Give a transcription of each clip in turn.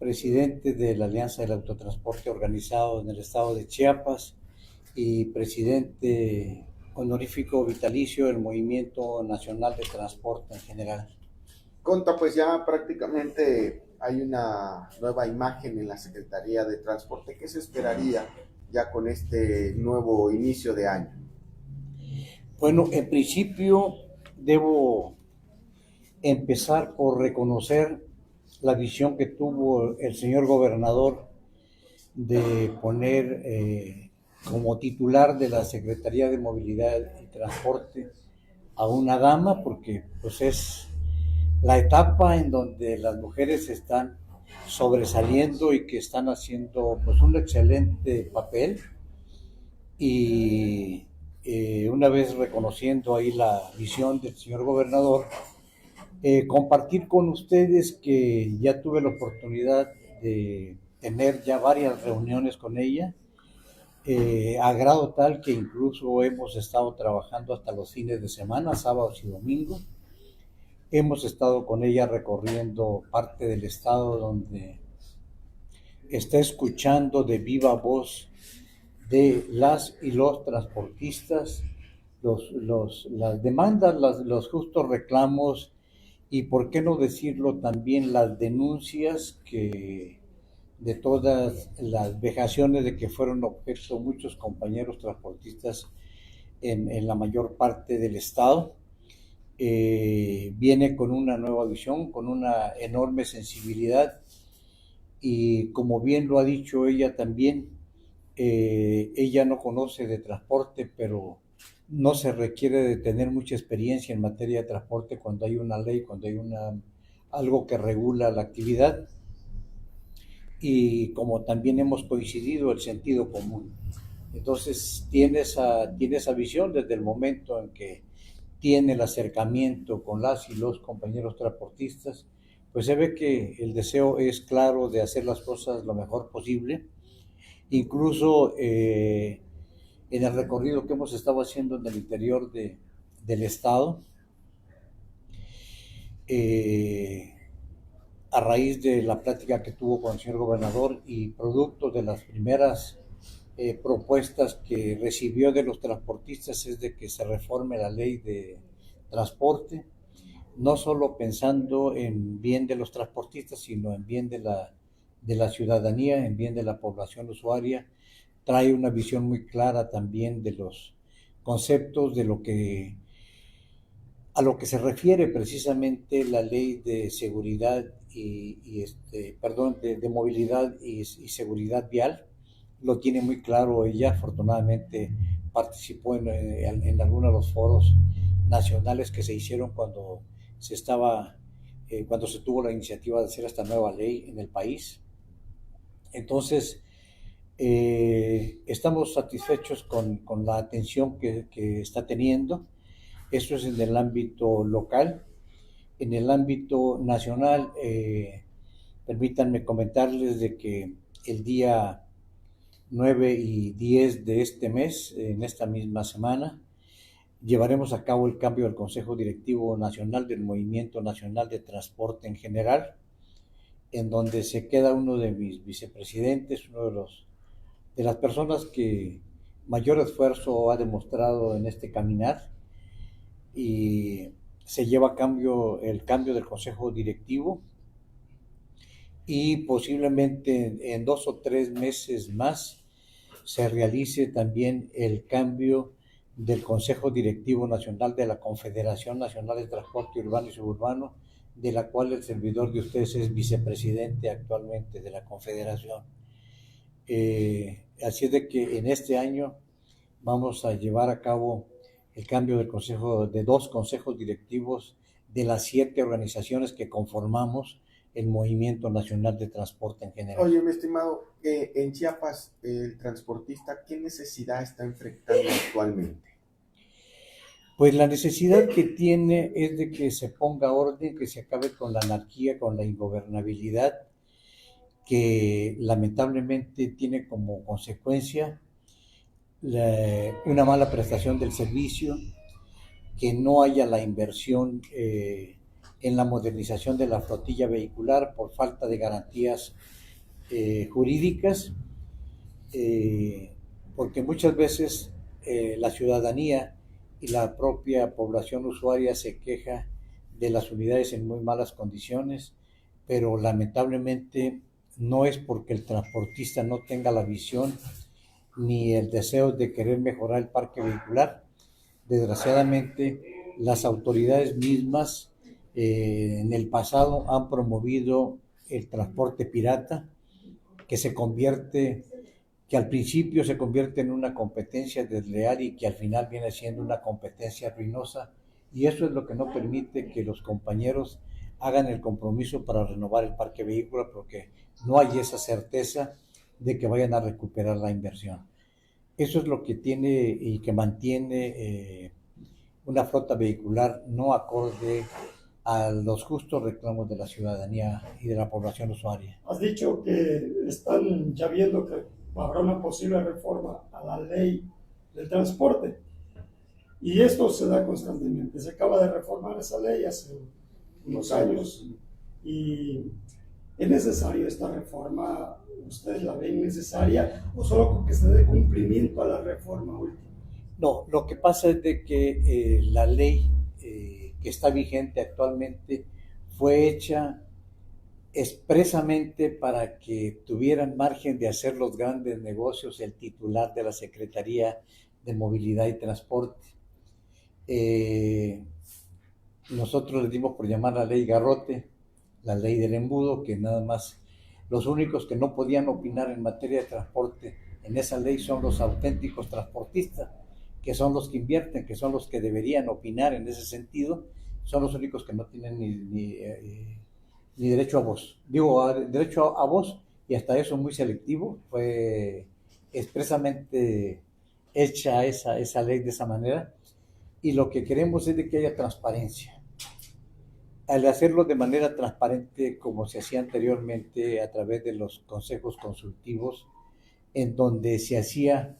presidente de la Alianza del Autotransporte Organizado en el estado de Chiapas y presidente honorífico vitalicio del Movimiento Nacional de Transporte en general. Conta, pues ya prácticamente hay una nueva imagen en la Secretaría de Transporte. ¿Qué se esperaría ya con este nuevo inicio de año? Bueno, en principio debo empezar por reconocer la visión que tuvo el señor gobernador de poner como titular de la Secretaría de Movilidad y Transporte a una dama, porque pues es la etapa en donde las mujeres están sobresaliendo y que están haciendo pues un excelente papel y una vez reconociendo ahí la visión del señor gobernador, compartir con ustedes que ya tuve la oportunidad de tener ya varias reuniones con ella, a grado tal que incluso hemos estado trabajando hasta los fines de semana, sábados y domingos. Hemos estado con ella recorriendo parte del estado donde está escuchando de viva voz de las y los transportistas las demandas, los justos reclamos y, por qué no decirlo, también las denuncias que de todas las vejaciones de que fueron objeto muchos compañeros transportistas en la mayor parte del estado. Viene con una nueva visión, con una enorme sensibilidad y, como bien lo ha dicho ella también, ella no conoce de transporte, pero no se requiere de tener mucha experiencia en materia de transporte cuando hay una ley, cuando hay algo que regula la actividad, y como también hemos coincidido, el sentido común. Entonces tiene esa visión desde el momento en que tiene el acercamiento con las y los compañeros transportistas, pues se ve que el deseo es claro de hacer las cosas lo mejor posible. Incluso en el recorrido que hemos estado haciendo en el interior del estado, a raíz de la plática que tuvo con el señor gobernador y producto de las primeras propuestas que recibió de los transportistas, es de que se reforme la ley de transporte, no solo pensando en bien de los transportistas, sino en bien de la ciudadanía, en bien de la población usuaria. Trae una visión muy clara también de los conceptos de a lo que se refiere precisamente la ley de seguridad de movilidad y seguridad vial. Lo tiene muy claro ella. Afortunadamente participó en algunos de los foros nacionales que se hicieron cuando se tuvo la iniciativa de hacer esta nueva ley en el país. Entonces, estamos satisfechos con la atención que está teniendo. Esto es en el ámbito local. En el ámbito nacional, permítanme comentarles de que el día 9 y 10 de este mes, en esta misma semana, llevaremos a cabo el cambio del Consejo Directivo Nacional del Movimiento Nacional de Transporte en general, en donde se queda uno de mis vicepresidentes, de las personas que mayor esfuerzo ha demostrado en este caminar, y se lleva a cambio el cambio del Consejo Directivo, y posiblemente en 2 o 3 meses más se realice también el cambio del Consejo Directivo Nacional de la Confederación Nacional de Transporte Urbano y Suburbano, de la cual el servidor de ustedes es vicepresidente actualmente de la Confederación. Así es de que en este año vamos a llevar a cabo el cambio de 2 consejos directivos de las 7 organizaciones que conformamos el Movimiento Nacional de Transporte en general. Oye, mi estimado, en Chiapas, el transportista, ¿qué necesidad está enfrentando actualmente? Pues la necesidad que tiene es de que se ponga orden, que se acabe con la anarquía, con la ingobernabilidad, que lamentablemente tiene como consecuencia una mala prestación del servicio, que no haya la inversión en la modernización de la flotilla vehicular por falta de garantías jurídicas, porque muchas veces la ciudadanía y la propia población usuaria se queja de las unidades en muy malas condiciones, pero lamentablemente no es porque el transportista no tenga la visión ni el deseo de querer mejorar el parque vehicular. Desgraciadamente, las autoridades mismas en el pasado han promovido el transporte pirata, que se convierte, que al principio se convierte en una competencia desleal y que al final viene siendo una competencia ruinosa, y eso es lo que no permite que los compañeros hagan el compromiso para renovar el parque vehículo, porque no hay esa certeza de que vayan a recuperar la inversión. Eso es lo que tiene y que mantiene una flota vehicular no acorde a los justos reclamos de la ciudadanía y de la población usuaria. Has dicho que están ya viendo que habrá una posible reforma a la ley del transporte, y esto se da constantemente. Se acaba de reformar esa ley hace unos años, y ¿es necesaria esta reforma? ¿Ustedes la ven necesaria o solo con que se dé cumplimiento a la reforma última? No, lo que pasa es de que la ley que está vigente actualmente fue hecha expresamente para que tuvieran margen de hacer los grandes negocios el titular de la Secretaría de Movilidad y Transporte. Nosotros le dimos por llamar la ley Garrote, la ley del embudo, que nada más los únicos que no podían opinar en materia de transporte en esa ley son los auténticos transportistas, que son los que invierten, que son los que deberían opinar en ese sentido, son los únicos que no tienen ni derecho a voz. Digo, derecho a voz, y hasta eso muy selectivo. Fue expresamente hecha esa ley de esa manera, y lo que queremos es de que haya transparencia. Al hacerlo de manera transparente, como se hacía anteriormente a través de los consejos consultivos, en donde se hacía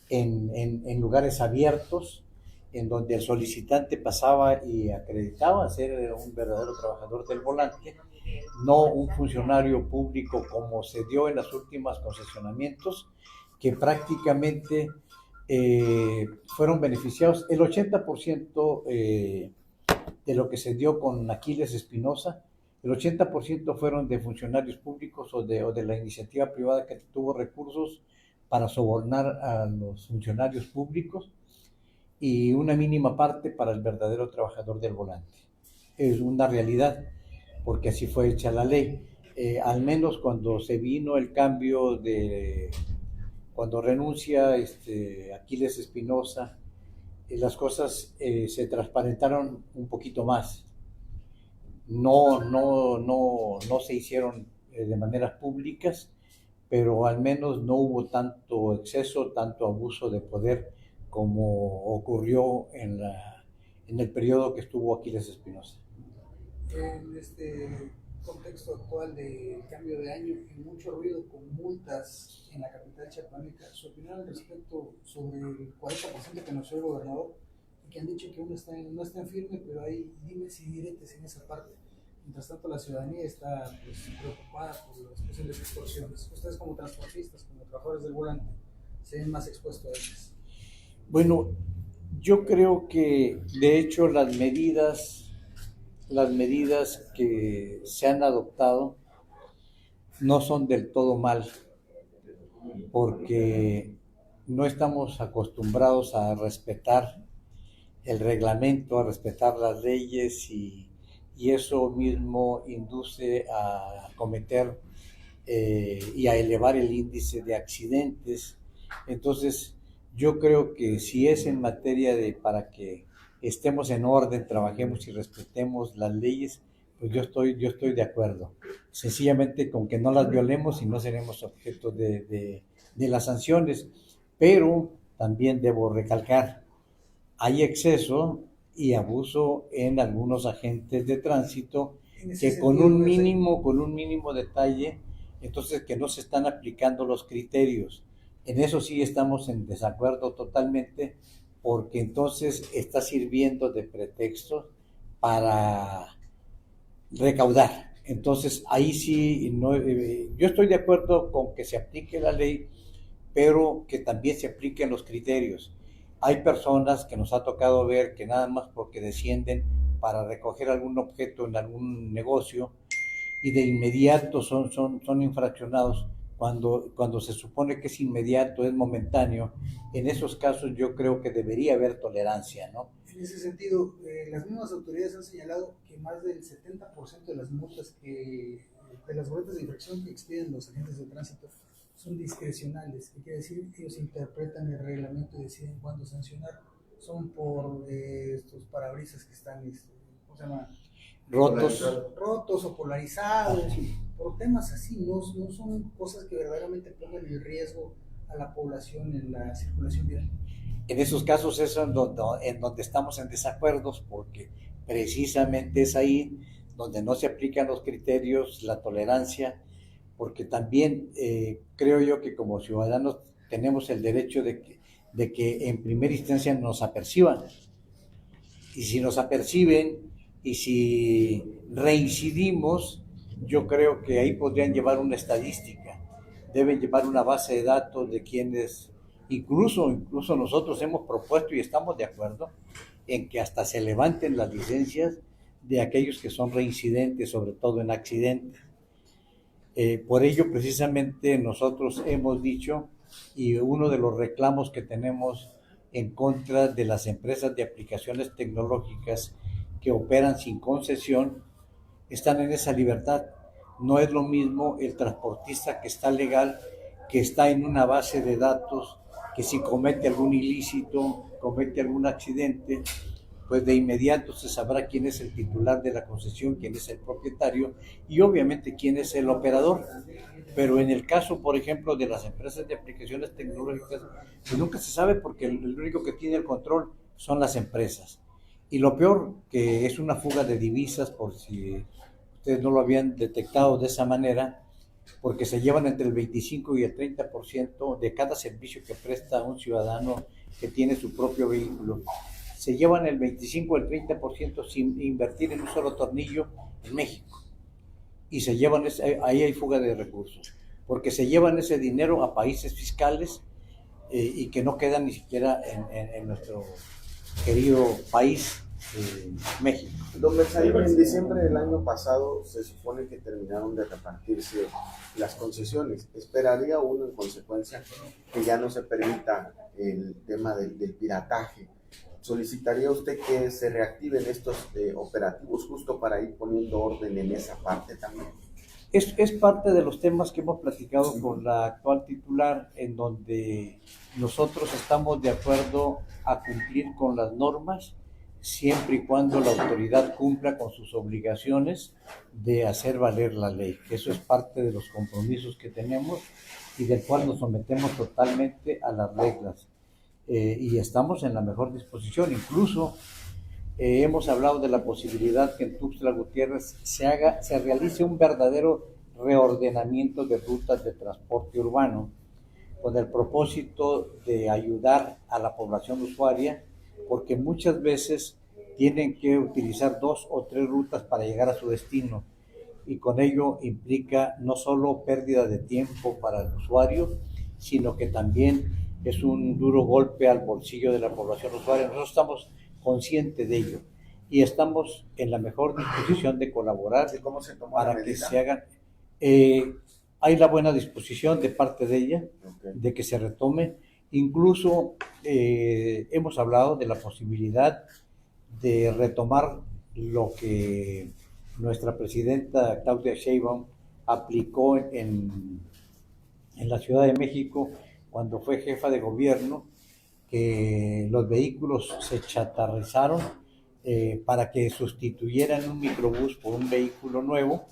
en lugares abiertos, en donde el solicitante pasaba y acreditaba ser un verdadero trabajador del volante, no un funcionario público como se dio en los últimos concesionamientos, que prácticamente fueron beneficiados. El 80% de lo que se dio con Aquiles Espinosa, el 80% fueron de funcionarios públicos o de la iniciativa privada que tuvo recursos para sobornar a los funcionarios públicos, y una mínima parte para el verdadero trabajador del volante. Es una realidad, porque así fue hecha la ley. Al menos cuando se vino el cambio cuando renuncia Aquiles Espinosa, las cosas se transparentaron un poquito más. No se hicieron de maneras públicas, pero al menos no hubo tanto exceso, tanto abuso de poder como ocurrió en el periodo que estuvo Aquiles Espinosa. En este contexto actual de cambio de año y mucho ruido con multas en la capital chiapaneca, su opinión al respecto sobre el 40% que anunció el gobernador, y que han dicho que no está en firme, pero hay dimes y diretes en esa parte. Mientras tanto, la ciudadanía está preocupada por las posibles extorsiones. Ustedes, como transportistas, como trabajadores del volante, se ven más expuestos a ellas. Bueno, yo creo que de hecho las medidas que se han adoptado no son del todo mal, porque no estamos acostumbrados a respetar el reglamento, a respetar las leyes, y eso mismo induce a cometer y a elevar el índice de accidentes. Entonces, yo creo que si es en materia de para que estemos en orden, trabajemos y respetemos las leyes, pues yo estoy de acuerdo. Sencillamente con que no las violemos y no seremos objeto de las sanciones. Pero también debo recalcar, hay exceso y abuso en algunos agentes de tránsito que con un mínimo detalle, entonces que no se están aplicando los criterios. En eso sí estamos en desacuerdo totalmente, porque entonces está sirviendo de pretexto para recaudar. Entonces, ahí sí, no, yo estoy de acuerdo con que se aplique la ley, pero que también se apliquen los criterios. Hay personas que nos ha tocado ver que nada más porque descienden para recoger algún objeto en algún negocio y de inmediato son infraccionados cuando se supone que es inmediato, es momentáneo. En esos casos yo creo que debería haber tolerancia, ¿no? En ese sentido, las mismas autoridades han señalado que más del 70% de las multas de las boletas de infracción que expiden los agentes de tránsito son discrecionales, que quiere decir que ellos interpretan el reglamento y deciden cuándo sancionar. Son por estos parabrisas que están, ¿cómo se llama? Rotos o polarizados, por temas así, no son cosas que verdaderamente pongan en riesgo a la población en la circulación vial. En esos casos es en donde estamos en desacuerdos, porque precisamente es ahí donde no se aplican los criterios, la tolerancia, porque también creo yo que como ciudadanos tenemos el derecho de que en primera instancia nos aperciban. Y si nos aperciben y si reincidimos, yo creo que ahí podrían llevar una estadística, deben llevar una base de datos de quienes, incluso nosotros hemos propuesto y estamos de acuerdo en que hasta se levanten las licencias de aquellos que son reincidentes, sobre todo en accidentes. Por ello, precisamente, nosotros hemos dicho, y uno de los reclamos que tenemos en contra de las empresas de aplicaciones tecnológicas que operan sin concesión, están en esa libertad. No es lo mismo el transportista que está legal, que está en una base de datos, que si comete algún ilícito, comete algún accidente, pues de inmediato se sabrá quién es el titular de la concesión, quién es el propietario y obviamente quién es el operador. Pero en el caso, por ejemplo, de las empresas de aplicaciones tecnológicas, pues nunca se sabe, porque el único que tiene el control son las empresas. Y lo peor, que es una fuga de divisas, por si ustedes no lo habían detectado de esa manera, porque se llevan entre el 25 y el 30% de cada servicio que presta un ciudadano que tiene su propio vehículo. Se llevan el 25 o el 30% sin invertir en un solo tornillo en México. Y se llevan, ahí hay fuga de recursos, porque se llevan ese dinero a países fiscales y que no quedan ni siquiera en nuestro querido país, México. Don Berzaín, en diciembre del año pasado se supone que terminaron de repartirse las concesiones. ¿Esperaría uno en consecuencia que ya no se permita el tema del pirataje? ¿Solicitaría usted que se reactiven estos operativos justo para ir poniendo orden en esa parte también? Es parte de los temas que hemos platicado con la actual titular, en donde nosotros estamos de acuerdo a cumplir con las normas, siempre y cuando la autoridad cumpla con sus obligaciones de hacer valer la ley. Eso es parte de los compromisos que tenemos y del cual nos sometemos totalmente a las reglas. Y estamos en la mejor disposición. Incluso hemos hablado de la posibilidad que en Tuxtla Gutiérrez se realice un verdadero reordenamiento de rutas de transporte urbano, con el propósito de ayudar a la población usuaria, porque muchas veces tienen que utilizar 2 o 3 rutas para llegar a su destino, y con ello implica no solo pérdida de tiempo para el usuario, sino que también es un duro golpe al bolsillo de la población usuaria. Nosotros estamos conscientes de ello y estamos en la mejor disposición de colaborar para que se hagan. Hay la buena disposición de parte de ella, de que se retome. Incluso hemos hablado de la posibilidad de retomar lo que nuestra presidenta Claudia Sheinbaum aplicó en la Ciudad de México cuando fue jefa de gobierno, que los vehículos se chatarrizaron para que sustituyeran un microbús por un vehículo nuevo,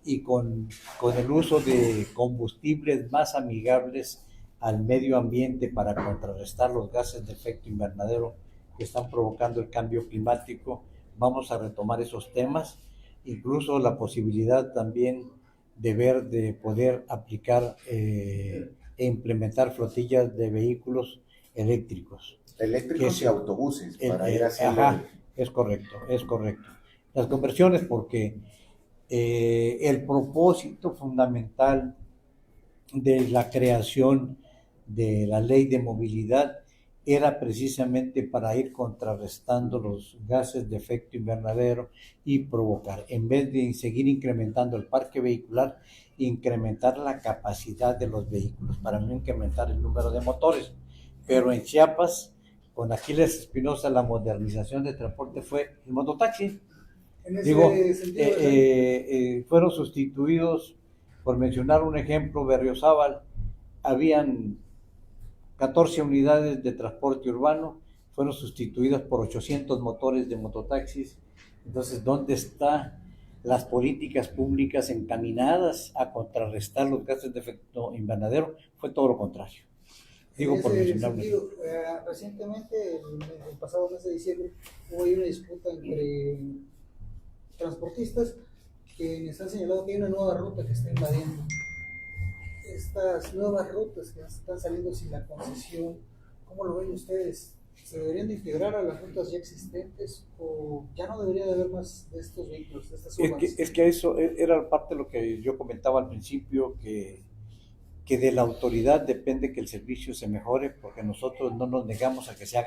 y con el uso de combustibles más amigables al medio ambiente para contrarrestar los gases de efecto invernadero que están provocando el cambio climático. Vamos a retomar esos temas, incluso la posibilidad también de poder aplicar e implementar flotillas de vehículos eléctricos. Eléctricos y autobuses para ir haciendo... Ajá, es correcto. las conversiones, porque el propósito fundamental de la creación de la ley de movilidad era precisamente para ir contrarrestando los gases de efecto invernadero y provocar, en vez de seguir incrementando el parque vehicular, incrementar la capacidad de los vehículos, para no incrementar el número de motores. Pero en Chiapas, con Aquiles Espinosa, la modernización de transporte fue el mototaxi. En ese sentido, Fueron sustituidos, por mencionar un ejemplo, Berriozábal, habían 14 unidades de transporte urbano, fueron sustituidas por 800 motores de mototaxis. Entonces, ¿dónde están las políticas públicas encaminadas a contrarrestar los gases de efecto invernadero? Fue todo lo contrario. Digo, por mencionar un ejemplo. Recientemente, el pasado mes de diciembre, hubo ahí una disputa entre transportistas quienes han señalado que hay una nueva ruta que está invadiendo. Estas nuevas rutas que están saliendo sin la concesión, ¿cómo lo ven ustedes? ¿Se deberían de integrar a las rutas ya existentes o ya no debería de haber más de estos vehículos, de estas urbanas? Es que eso era parte de lo que yo comentaba al principio, que de la autoridad depende que el servicio se mejore, porque nosotros no nos negamos a que se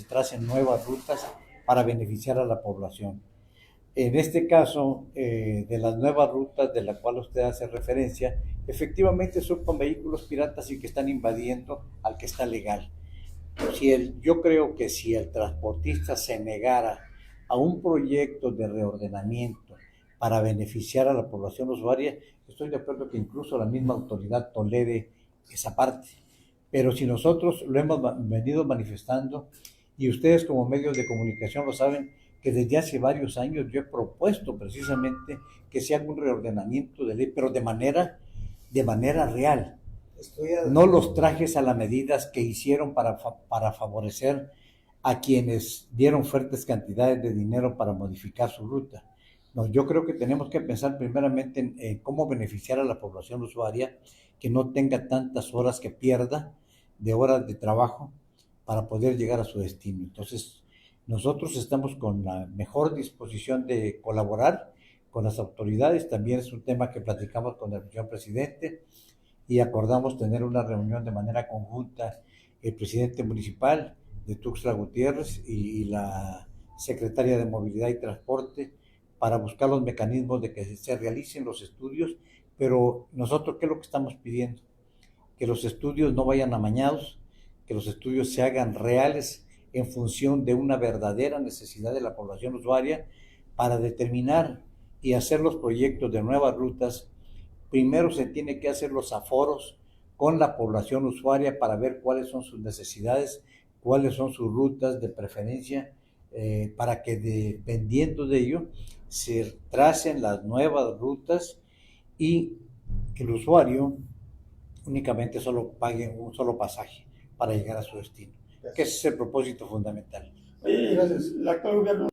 tracen nuevas rutas para beneficiar a la población. En este caso, de las nuevas rutas de las cuales usted hace referencia, efectivamente son con vehículos piratas y que están invadiendo al que está legal. Yo creo que si el transportista se negara a un proyecto de reordenamiento para beneficiar a la población usuaria, estoy de acuerdo que incluso la misma autoridad tolere esa parte. Pero si nosotros lo hemos venido manifestando, y ustedes como medios de comunicación lo saben, que desde hace varios años yo he propuesto precisamente que se haga un reordenamiento de ley, pero de manera real. No los trajes a las medidas que hicieron para favorecer a quienes dieron fuertes cantidades de dinero para modificar su ruta. No, yo creo que tenemos que pensar primeramente en cómo beneficiar a la población usuaria, que no tenga tantas horas que pierda de horas de trabajo para poder llegar a su destino. Entonces, nosotros estamos con la mejor disposición de colaborar con las autoridades. También es un tema que platicamos con el señor presidente y acordamos tener una reunión de manera conjunta el presidente municipal de Tuxtla Gutiérrez y la secretaria de Movilidad y Transporte para buscar los mecanismos de que se realicen los estudios. Pero nosotros, ¿qué es lo que estamos pidiendo? Que los estudios no vayan amañados, que los estudios se hagan reales en función de una verdadera necesidad de la población usuaria para determinar y hacer los proyectos de nuevas rutas. Primero se tiene que hacer los aforos con la población usuaria para ver cuáles son sus necesidades, cuáles son sus rutas de preferencia, para que dependiendo de ello se tracen las nuevas rutas y que el usuario únicamente solo pague un solo pasaje para llegar a su destino, que ese es el propósito fundamental. Oye, el actual gobierno